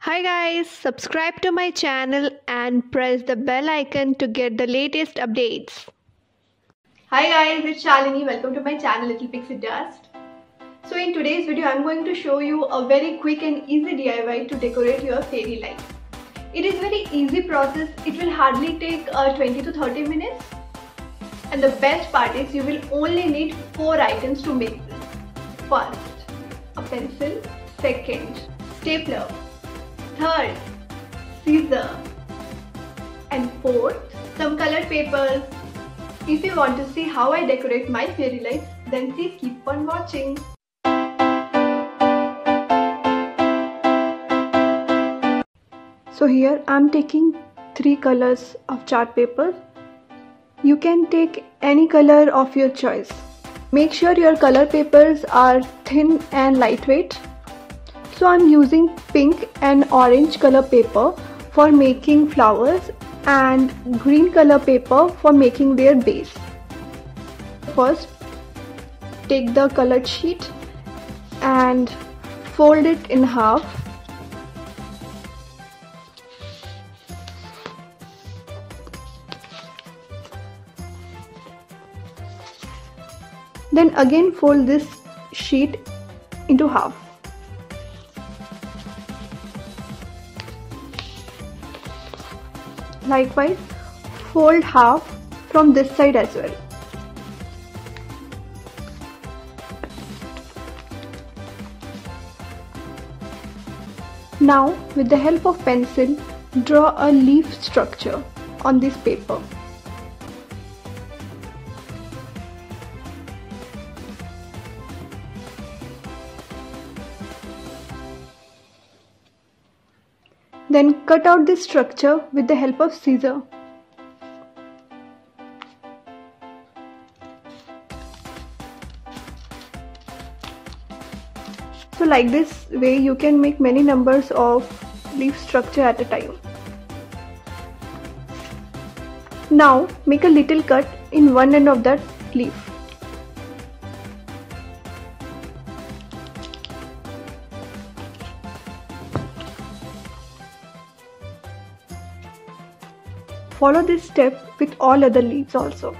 Hi guys, subscribe to my channel and press the bell icon to get the latest updates. Hi guys, it's Shalini. Welcome to my channel Little Pixie Dust. So in today's video, I'm going to show you a very quick and easy DIY to decorate your fairy lights. It is very easy process. It will hardly take 20 to 30 minutes. And the best part is you will only need 4 items to make this. First, a pencil. Second, stapler. Third, scissor. And fourth, some colored papers. If you want to see how I decorate my fairy lights, then please keep on watching. So here I am taking 3 colors of chart paper. You can take any color of your choice. Make sure your color papers are thin and lightweight. So I am using pink and orange color paper for making flowers and green color paper for making their base. First, take the colored sheet and fold it in half. Then again fold this sheet into half. Likewise, fold half from this side as well. Now, with the help of pencil, draw a leaf structure on this paper. Then cut out this structure with the help of scissors. So like this way you can make many numbers of leaf structure at a time. Now make a little cut in one end of that leaf. Follow this step with all other leaves also.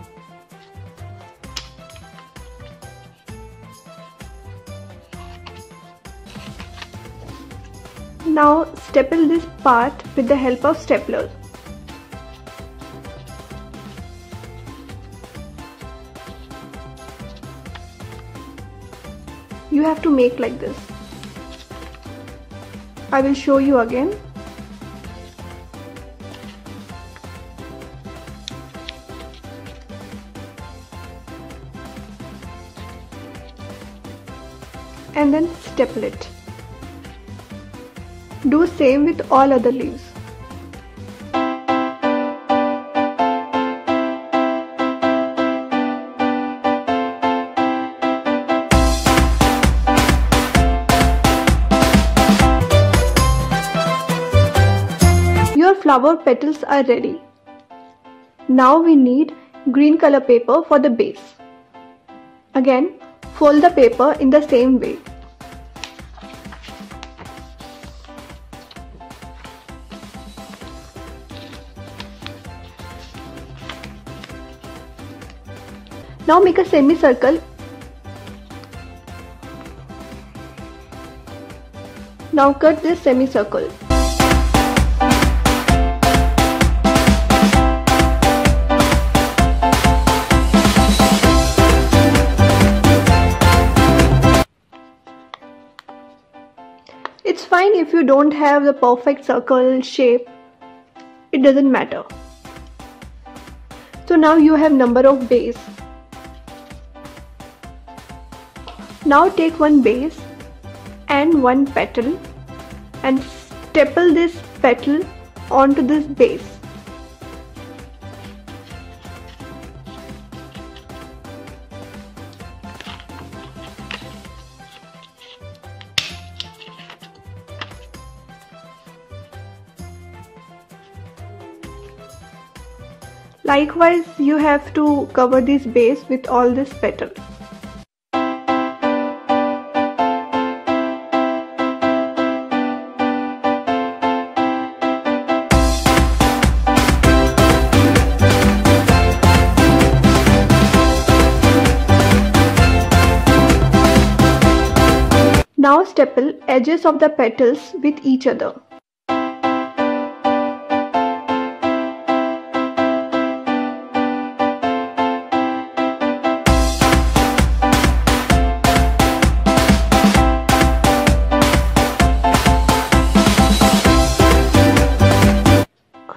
Now staple this part with the help of stapler. You have to make like this. I will show you again. And then staple it. Do same with all other leaves. Your flower petals are ready. Now we need green color paper for the base. Again, fold the paper in the same way. Now make a semicircle. Now cut this semicircle. It's fine if you don't have the perfect circle shape. It doesn't matter. So now you have number of base. Now take one base and one petal and staple this petal onto this base. Likewise, you have to cover this base with all this petal. stipple edges of the petals with each other.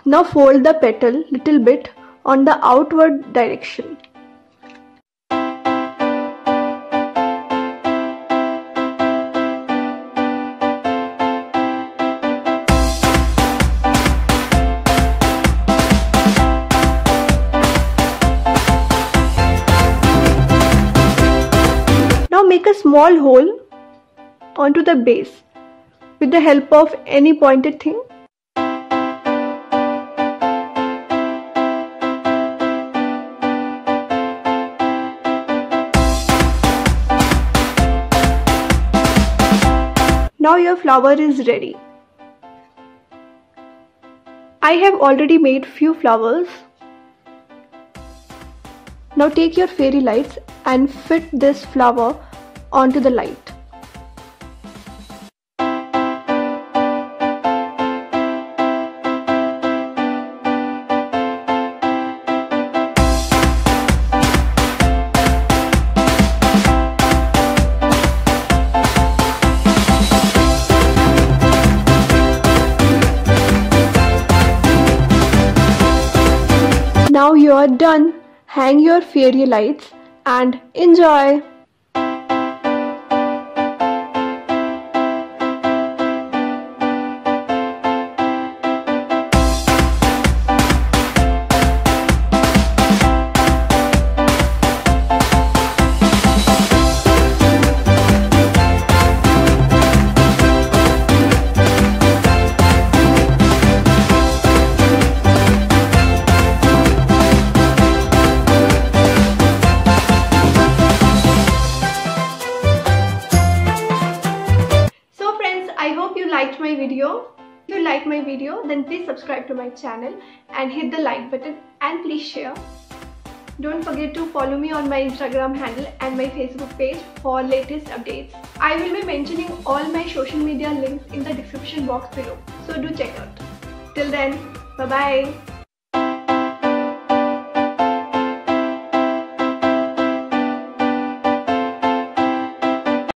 Now fold the petal little bit on the outward direction. Now make a small hole onto the base with the help of any pointed thing. Now your flower is ready. I have already made few flowers. Now take your fairy lights and fit this flower onto the light. Now you are done. Hang your fairy lights and enjoy. I hope you liked my video. If you liked my video, then please subscribe to my channel and hit the like button and please share. Don't forget to follow me on my Instagram handle and my Facebook page for latest updates. I will be mentioning all my social media links in the description box below, so do check out. Till then, bye bye.